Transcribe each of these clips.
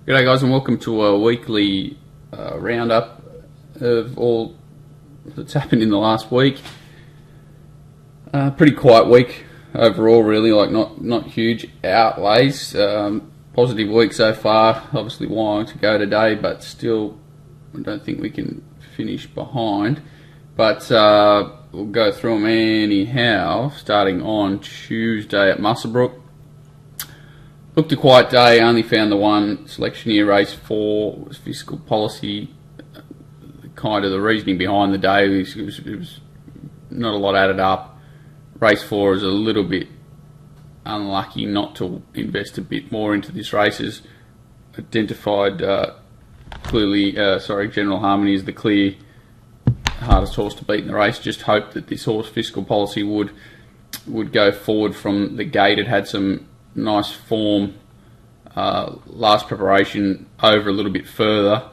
G'day guys, and welcome to a weekly roundup of all that's happened in the last week. Pretty quiet week overall, really, like not huge outlays. Positive week so far, obviously Wyong to go today, but still I don't think we can finish behind. But we'll go through them anyhow, starting on Tuesday at Muswellbrook. Looked a quiet day, only found the one selection here. Race 4 was fiscal policy. Kind of the reasoning behind the day it was not a lot added up. Race 4 is a little bit unlucky not to invest a bit more into this race. As identified General Harmony is the clear hardest horse to beat in the race. Just hoped that this horse, fiscal policy, would go forward from the gate. It had some nice form last preparation over a little bit further,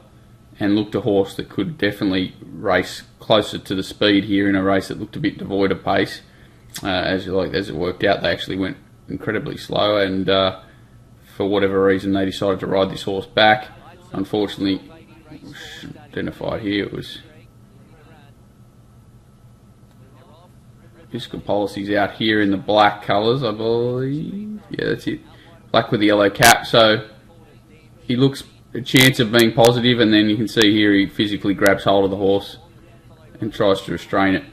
and looked a horse that could definitely race closer to the speed here in a race that looked a bit devoid of pace. As it worked out, they actually went incredibly slow, and for whatever reason they decided to ride this horse back. Unfortunately, identified here, it was fiscal policy's out here in the black colours, I believe. Yeah, that's it. Black with the yellow cap. So he looks a chance of being positive, and then you can see here he physically grabs hold of the horse and tries to restrain it.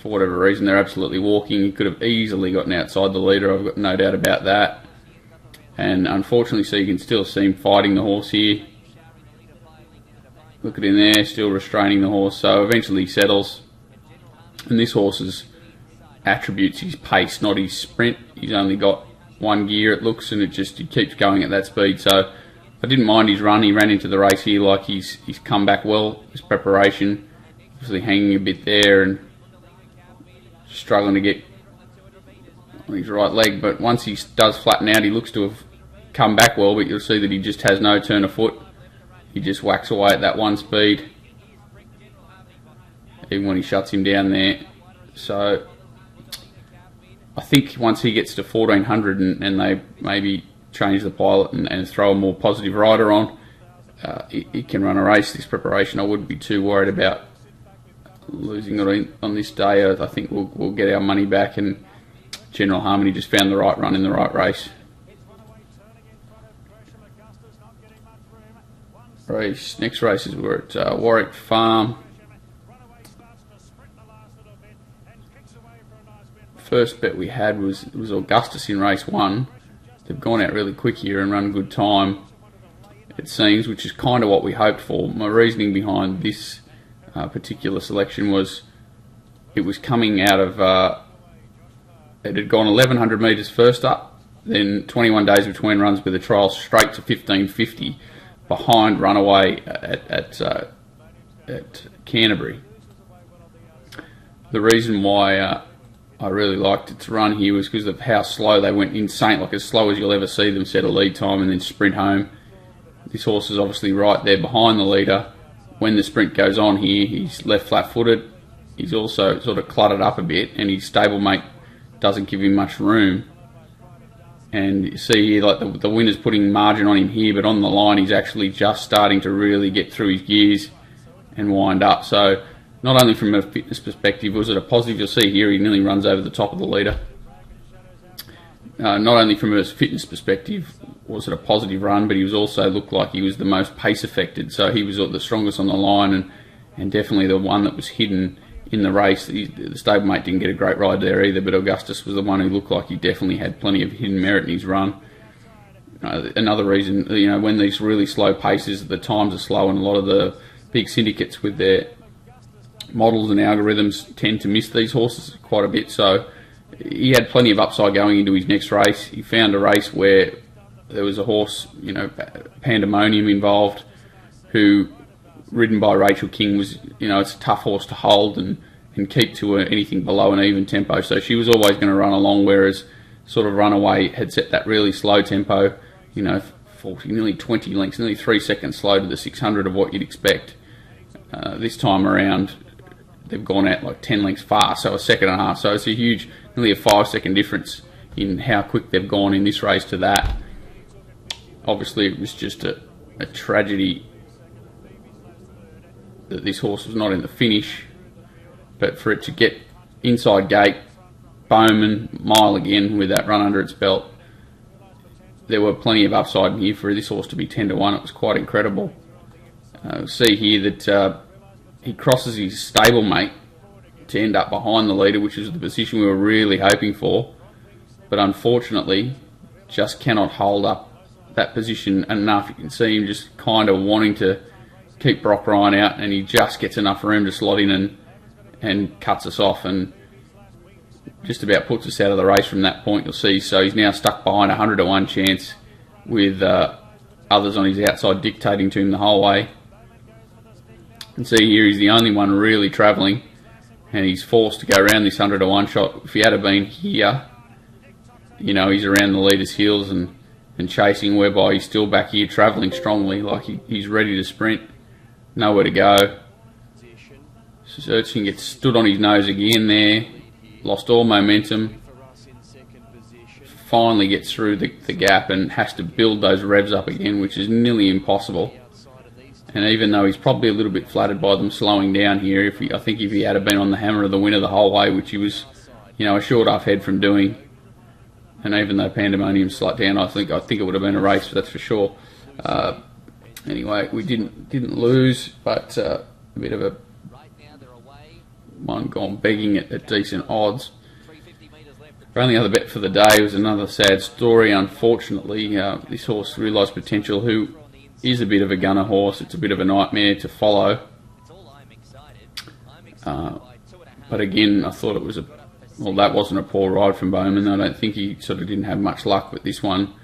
For whatever reason, they're absolutely walking. He could have easily gotten outside the leader, I've got no doubt about that. And unfortunately, so you can still see him fighting the horse here. Look at him there, still restraining the horse. So eventually he settles. And this horse's attributes his pace, not his sprint. He's only got one gear, it looks, and it keeps going at that speed. So I didn't mind his run. He ran into the race here like he's come back well. His preparation, obviously hanging a bit there and struggling to get on his right leg. But once he does flatten out, he looks to have come back well. But you'll see that he just has no turn of foot. He just whacks away at that one speed, even when he shuts him down there. So I think once he gets to 1400 and they maybe change the pilot and throw a more positive rider on, he can run a race. This preparation, I wouldn't be too worried about losing it on this day. I think we'll get our money back, and General Harmony just found the right run in the right race. Next races were at Warwick Farm. First bet we had was Augustus in race 1. They've gone out really quick here and run a good time, it seems, which is kind of what we hoped for. My reasoning behind this particular selection was it was coming out of it had gone 1100 metres first up, then 21 days between runs with a trial straight to 1550 behind Runaway at Canterbury. The reason why I really liked its run here was because of how slow they went. Insane, like as slow as you'll ever see them set a lead time and then sprint home. This horse is obviously right there behind the leader. When the sprint goes on here, he's left flat-footed. He's also sort of cluttered up a bit, and his stablemate doesn't give him much room. And you see here, like the winner's putting margin on him here, but on the line he's actually just starting to really get through his gears and wind up. So not only from a fitness perspective was it a positive. You'll see here he nearly runs over the top of the leader. Not only from a fitness perspective was it a positive run, but he was also looked like he was the most pace affected. So he was the strongest on the line, and definitely the one that was hidden in the race. The stablemate didn't get a great ride there either, but Augustus was the one who looked like he definitely had plenty of hidden merit in his run. Another reason, when these really slow paces, the times are slow, and a lot of the big syndicates with their models and algorithms tend to miss these horses quite a bit. So he had plenty of upside going into his next race. He found a race where there was a horse, Pandemonium involved, who, ridden by Rachel King, was, it's a tough horse to hold and keep to anything below an even tempo. So she was always going to run along, whereas sort of Runaway had set that really slow tempo, 40, nearly 20 lengths, nearly 3 seconds slow to the 600 of what you'd expect. This time around, they've gone out like 10 lengths fast, so a second and a half. So it's a huge, nearly a 5-second difference in how quick they've gone in this race to that. Obviously, it was just a a tragedy that this horse was not in the finish, but for it to get inside gate, Bowman, mile again with that run under its belt, there were plenty of upside in here for this horse to be 10 to 1. It was quite incredible. See here that he crosses his stablemate to end up behind the leader, which is the position we were really hoping for, but unfortunately just cannot hold up that position enough. You can see him just kind of wanting to keep Brock Ryan out, and he just gets enough room to slot in and cuts us off, and just about puts us out of the race from that point, you'll see. So he's now stuck behind 100 to 1 chance with others on his outside dictating to him the whole way. And see here, he's the only one really travelling, and he's forced to go around this 100 to 1 shot. If he had been here, you know, he's around the leader's heels and chasing, whereby he's still back here travelling strongly, like he's ready to sprint. Nowhere to go. Searching gets stood on his nose again there. Lost all momentum. Finally gets through the gap and has to build those revs up again, which is nearly impossible. And even though he's probably a little bit flattered by them slowing down here, I think if he had been on the hammer of the winner the whole way, which he was, you know, a short half head from doing, and even though Pandemonium slowed down, I think it would have been a race, that's for sure. Anyway, we didn't lose, but a bit of a one gone begging at decent odds. Our only other bet for the day was another sad story. Unfortunately, this horse, Realised Potential, who is a bit of a gunner horse, it's a bit of a nightmare to follow. But again, I thought it was that wasn't a poor ride from Bowman. I don't think he sort of didn't have much luck, but this one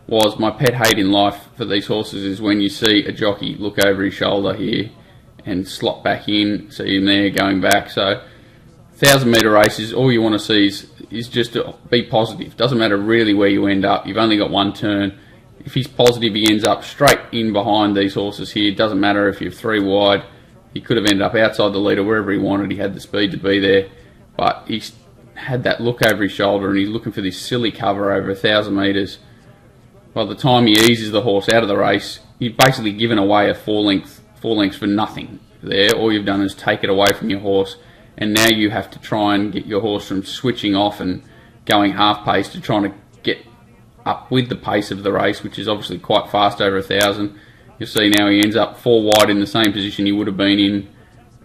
was. My pet hate in life for these horses is when you see a jockey look over his shoulder here and slot back in, see him there going back. So 1,000 metre races, all you want to see is just to be positive. Doesn't matter really where you end up, you've only got one turn. If he's positive, he ends up straight in behind these horses here. It doesn't matter if you're 3 wide, he could have ended up outside the leader wherever he wanted. He had the speed to be there, but he had that look over his shoulder and he's looking for this silly cover over 1,000 metres. By the time he eases the horse out of the race, you've basically given away a four lengths for nothing there. All you've done is take it away from your horse, and now you have to try and get your horse from switching off and going half pace to trying to get up with the pace of the race, which is obviously quite fast over 1,000. You'll see now he ends up 4 wide in the same position he would have been in,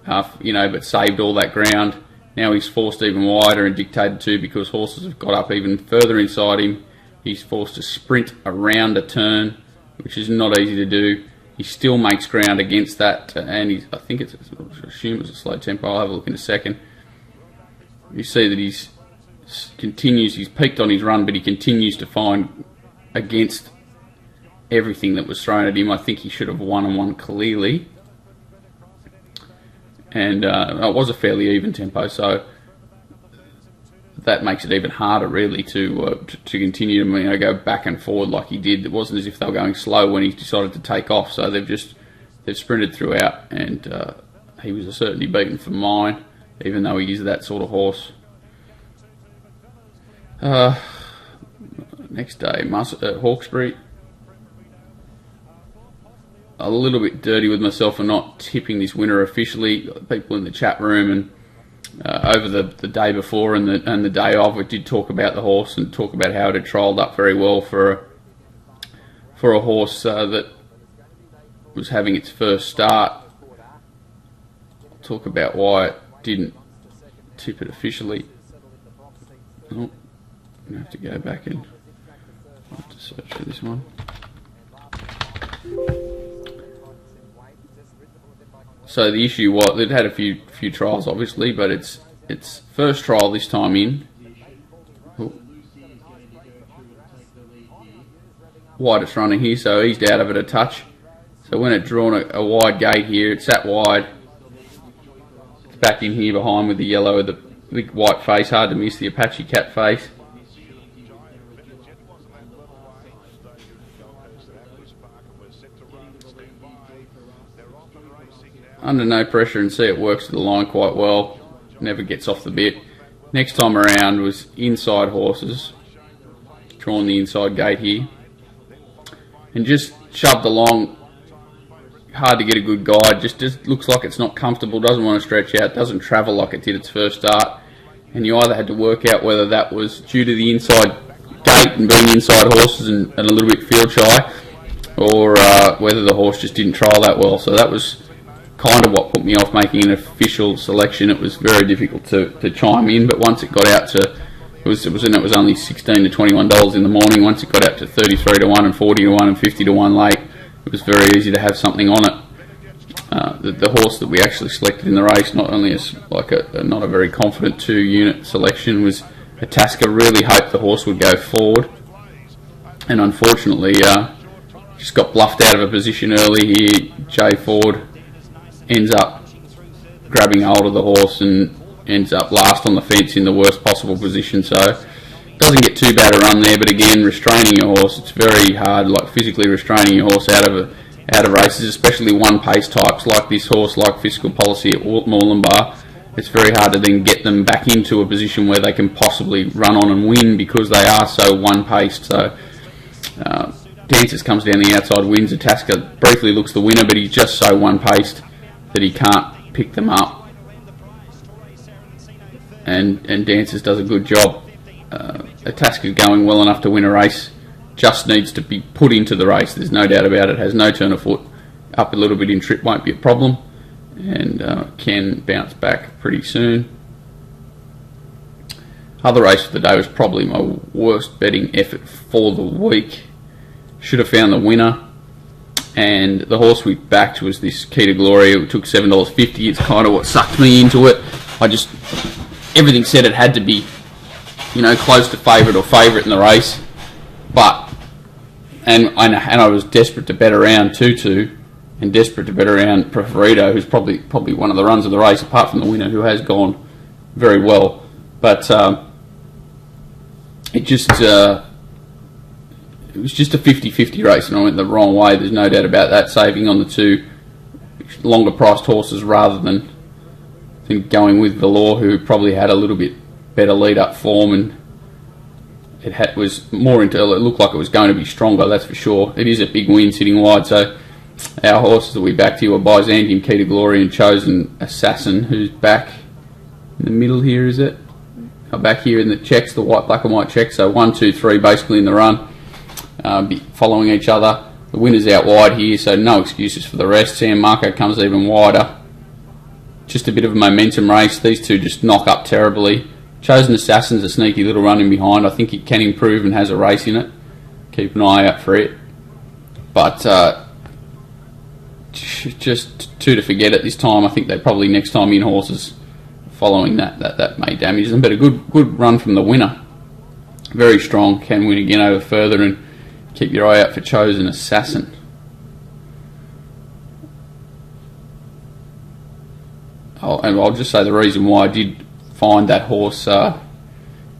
but saved all that ground. Now he's forced even wider and dictated to because horses have got up even further inside him. He's forced to sprint around a turn, which is not easy to do. He still makes ground against that, and I assume it's a slow tempo. I'll have a look in a second. You see that he's peaked on his run, but he continues to find against everything that was thrown at him. I think he should have won and won clearly. And it was a fairly even tempo, so that makes it even harder really to continue to go back and forward like he did. It wasn't as if they were going slow when he decided to take off, so they've sprinted throughout, and he was certainly beaten for mine, even though he is that sort of horse. Next day, Hawkesbury. A little bit dirty with myself for not tipping this winner officially. People in the chat room and over the day before and the day of, we did talk about the horse and talk about how it had trialled up very well for a horse that was having its first start. I'll talk about why it didn't tip it officially. Oh, I'm going to have to go back and I have to search for this one. So the issue was, it had a few trials obviously, but its first trial this time in. Oh. Wide it's running here, so eased out of it a touch. So when it drawn a wide gate here, it sat wide. It's back in here behind with the yellow with the big white face, hard to miss, the Apache cat face. Under no pressure, and see it works to the line quite well. Never gets off the bit. Next time around was inside horses, drawn the inside gate here, and just shoved along hard to get a good guide. Just looks like it's not comfortable, doesn't want to stretch out, doesn't travel like it did its first start. And you either had to work out whether that was due to the inside gate and being inside horses and a little bit field shy, or whether the horse just didn't trial that well. So that was kind of what put me off making an official selection. It was very difficult to chime in, but once it got out to, it was only $16 to $21 in the morning. Once it got out to 33 to 1 and 40 to 1 and 50 to 1 late, it was very easy to have something on it. The horse that we actually selected in the race, not only as like not a very confident 2-unit selection, was Itasca. Really hoped the horse would go forward, and unfortunately just got bluffed out of a position early here. Jay Ford ends up grabbing hold of the horse and ends up last on the fence in the worst possible position. So doesn't get too bad a run there, but again, restraining your horse, it's very hard, like physically restraining your horse out of races, especially one-pace types like this horse, like Fiscal Policy at Moorlambar. It's very hard to then get them back into a position where they can possibly run on and win because they are so one-paced. So Dancers comes down the outside, wins. Itasca briefly looks the winner, but he's just so one-paced that he can't pick them up. And Dancers does a good job. Itasca's going well enough to win a race. Just needs to be put into the race. There's no doubt about it. Has no turn of foot. Up a little bit in trip won't be a problem, and can bounce back pretty soon. Other race of the day was probably my worst betting effort for the week. Should have found the winner, and the horse we backed was this Key to Glory. It took $7.50. It's kind of what sucked me into it. Everything said it had to be, close to favourite in the race, but and I was desperate to bet around Tutu and desperate to bet around Preferido, who's probably one of the runs of the race, apart from the winner, who has gone very well. But it was just a 50-50 race, and I went the wrong way. There's no doubt about that, saving on the two longer priced horses rather than going with Valor, who probably had a little bit better lead up form, and it looked like it was going to be stronger, that's for sure. It is a big win sitting wide, so our horses that we backed here were Byzantium, Key to Glory, and Chosen Assassin, who's back in the middle here, is it? Back here in the checks, the black and white checks, so 1, 2, 3 basically in the run, following each other. The winner's out wide here, so no excuses for the rest. San Marco comes even wider. Just a bit of a momentum race. These two just knock up terribly. Chosen Assassin's a sneaky little run in behind. I think it can improve and has a race in it. Keep an eye out for it. But just two to forget at this time. I think they probably next time in horses following that may damage them. But a good run from the winner. Very strong. Can win again over further, and keep your eye out for Chosen Assassin. And I'll just say the reason why I did find that horse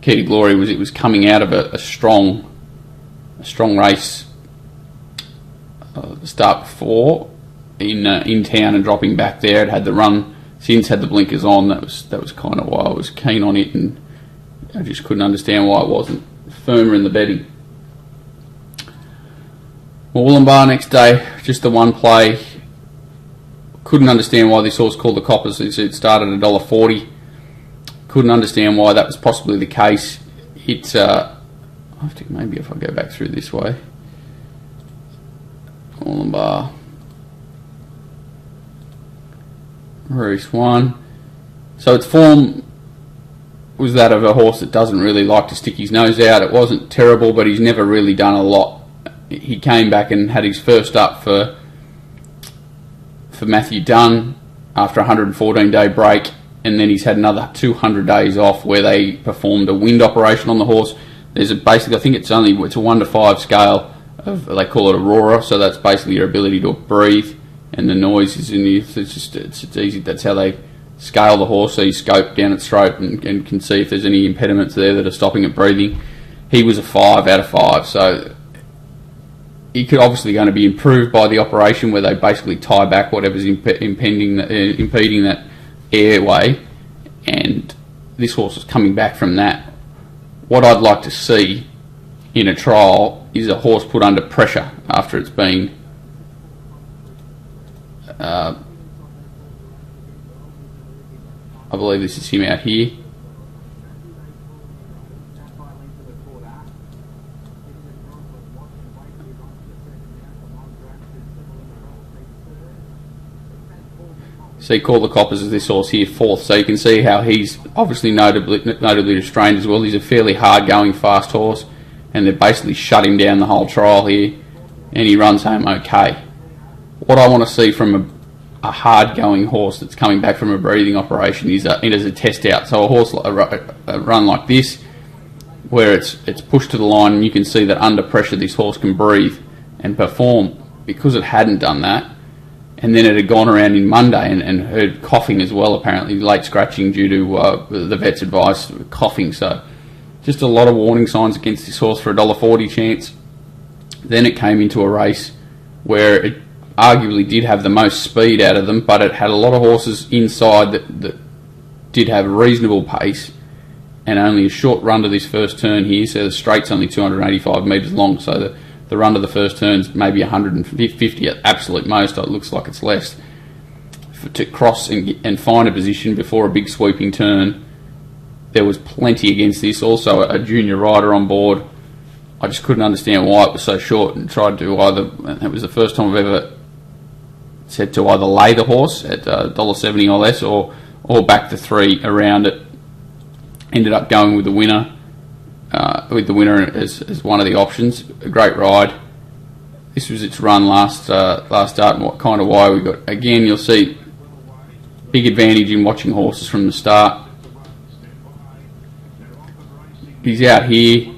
Key to Glory was it was coming out of a strong race the start before in town and dropping back there. It had the run since, had the blinkers on. That was kind of why I was keen on it, and I just couldn't understand why it wasn't firmer in the betting. Moorlambar next day, just the one play. Couldn't understand why this horse called the Coppers. It started at $1.40. Couldn't understand why that was possibly the case. Maybe if I go back through this way. Moorlambar. Race 1. So its form was that of a horse that doesn't really like to stick his nose out. It wasn't terrible, but he's never really done a lot. He came back and had his first up for Matthew Dunn after a 114-day break, and then he's had another 200 days off where they performed a wind operation on the horse. There's I think it's a 1 to 5 scale they call it Aurora, so that's basically your ability to breathe, and the noise is in it's easy. That's how they scale the horse, so you scope down its throat and can see if there's any impediments there that are stopping it breathing. He was a 5 out of 5, so he could obviously going to be improved by the operation where they basically tie back whatever's impeding that airway, and this horse is coming back from that. What I'd like to see in a trial is a horse put under pressure after it's been I believe this is him out here. So you call the Coppers as this horse here fourth, so you can see how he's obviously notably restrained as well. He's a fairly hard going fast horse, and they've basically shut him down the whole trial here, and he runs home okay. What I want to see from a hard going horse that's coming back from a breathing operation is a test out. So a horse a run like this, where it's pushed to the line, and you can see that under pressure this horse can breathe and perform. Because it hadn't done that, and then it had gone around in Monday and heard coughing as well, apparently late scratching due to the vet's advice, coughing. So just a lot of warning signs against this horse for $1.40 chance. Then it came into a race where it arguably did have the most speed out of them, but it had a lot of horses inside that did have reasonable pace, and only a short run to this first turn here. So the straight's only 285 metres long, so the run to the first turn's maybe 150 at absolute most. It looks like it's less. To cross and find a position before a big sweeping turn, there was plenty against this. Also a junior rider on board. I just couldn't understand why it was so short, and tried to it was the first time I've ever said to either lay the horse at $1.70 or less, or back the 3 around it. Ended up going with the winner. As one of the options. A great ride. This was its run last start, and what kind of why we got. Again, you'll see big advantage in watching horses from the start. He's out here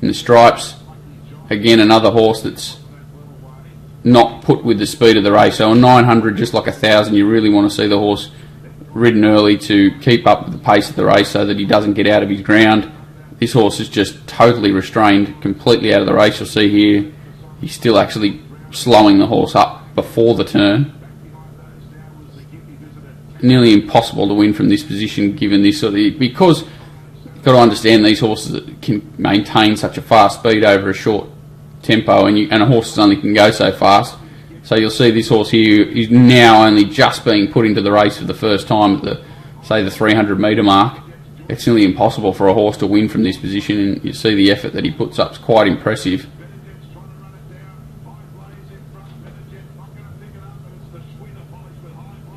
in the stripes. Again, another horse that's not put with the speed of the race. So a 900, just like 1,000, you really want to see the horse ridden early to keep up with the pace of the race so that he doesn't get out of his ground. This horse is just totally restrained, completely out of the race. You'll see here, he's still actually slowing the horse up before the turn. Nearly impossible to win from this position, given this sort of, because you've got to understand these horses that can maintain such a fast speed over a short tempo, and a horse only can go so fast. So you'll see this horse here is now only just being put into the race for the first time at the 300 metre mark. It's nearly impossible for a horse to win from this position, and you see the effort that he puts up is quite impressive.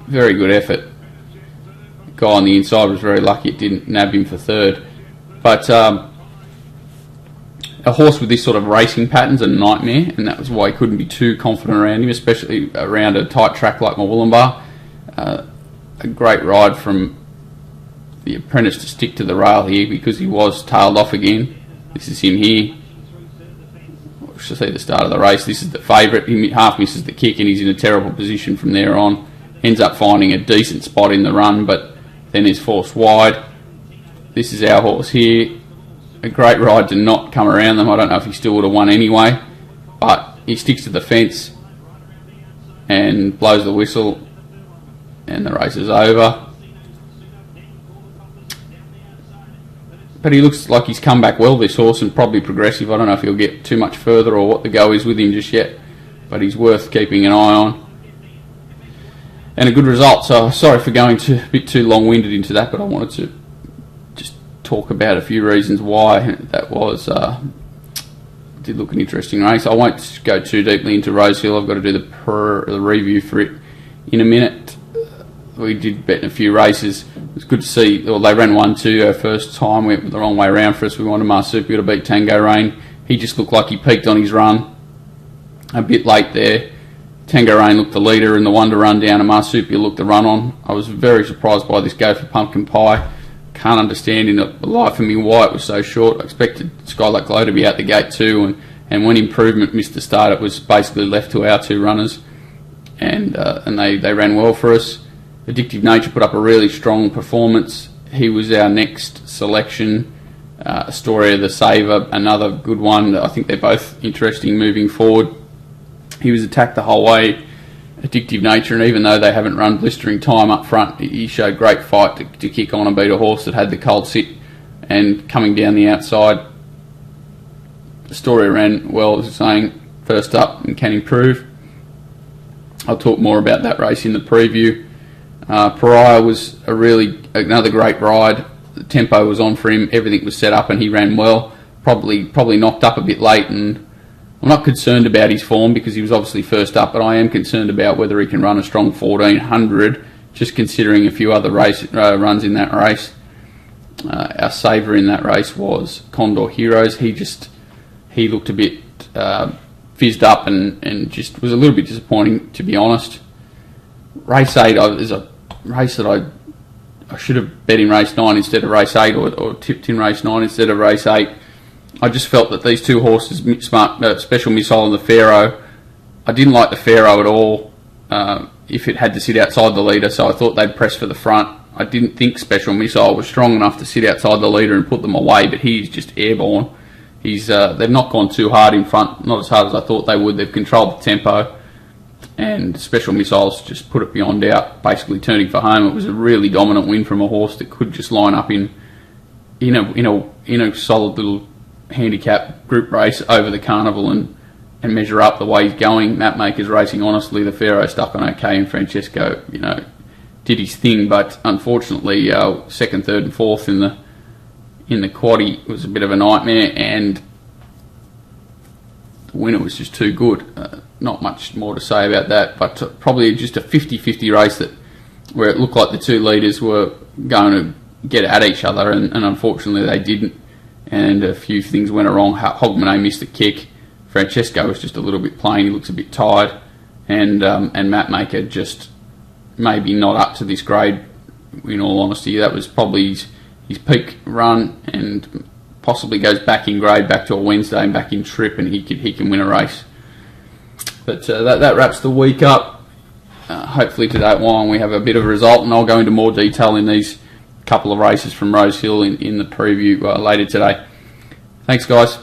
Very good effort. The guy on the inside was very lucky it didn't nab him for third. But a horse with this sort of racing pattern's a nightmare, and that was why he couldn't be too confident around him, especially around a tight track like Murwillumbah. A great ride from the apprentice to stick to the rail here, because he was tailed off again. This is him here. We should see the start of the race. This is the favourite. He half misses the kick, and he's in a terrible position from there on. Ends up finding a decent spot in the run, but then is forced wide. This is our horse here. A great ride to not come around them. I don't know if he still would have won anyway, but he sticks to the fence and blows the whistle, and the race is over. But he looks like he's come back well, this horse, and probably progressive. I don't know if he'll get too much further or what the go is with him just yet, but he's worth keeping an eye on. And a good result. So sorry for going a bit too long-winded into that, but I wanted to just talk about a few reasons why that was. Did look an interesting race. I won't go too deeply into Rosehill. I've got to do the review for it in a minute. We did bet in a few races. It was good to see. Well, they ran 1-2 our first time. We went the wrong way around for us. We wanted Marsupio to beat Tango Rain. He just looked like he peaked on his run a bit late there. Tango Rain looked the leader in the one to run down, and Marsupio looked the run on. I was very surprised by this go for Pumpkin Pie. Can't understand in the life of me why it was so short. I expected Skylark Glow to be out the gate too, and when Improvement missed the start, it was basically left to our two runners, and they ran well for us. Addictive Nature put up a really strong performance. He was our next selection. Astoria the Saver, another good one. I think they're both interesting moving forward. He was attacked the whole way, Addictive Nature, and even though they haven't run blistering time up front, he showed great fight to kick on and beat a horse that had the cold sit, and coming down the outside, Astoria ran well, as I was saying, first up and can improve. I'll talk more about that race in the preview. Pariah was another great ride. The tempo was on for him, everything was set up, and he ran well. Probably knocked up a bit late, and I'm not concerned about his form because he was obviously first up, but I am concerned about whether he can run a strong 1400, just considering a few other runs in that race. Our saver in that race was Condor Heroes. He looked a bit fizzed up and just was a little bit disappointing, to be honest. Race 8 is a race that I should have bet in race 9 instead of race 8, or tipped in race 9 instead of race 8. I just felt that these two horses, Special Missile and the Pharaoh, I didn't like the Pharaoh at all if it had to sit outside the leader, so I thought they'd press for the front. I didn't think Special Missile was strong enough to sit outside the leader and put them away, but he's just airborne. They've not gone too hard in front, not as hard as I thought they would. They've controlled the tempo, and Special Missiles just put it beyond doubt, basically turning for home. It was a really dominant win from a horse that could just line up in a solid little handicap group race over the carnival and measure up the way he's going. Mapmaker's racing honestly. The Pharaoh stuck on okay, and Francesco, did his thing, but unfortunately, second, third, and fourth in the quaddie was a bit of a nightmare, and the winner was just too good. Not much more to say about that, but probably just a 50-50 race where it looked like the two leaders were going to get at each other, and unfortunately they didn't, and a few things went wrong. Hogmanay missed a kick. Francesco was just a little bit plain. He looks a bit tired, and Mapmaker just maybe not up to this grade. In all honesty, that was probably his peak run, and possibly goes back in grade, back to a Wednesday and back in trip, and he can win a race. But that wraps the week up. Hopefully today at Wyong we have a bit of a result, and I'll go into more detail in these couple of races from Rosehill in the preview later today. Thanks, guys.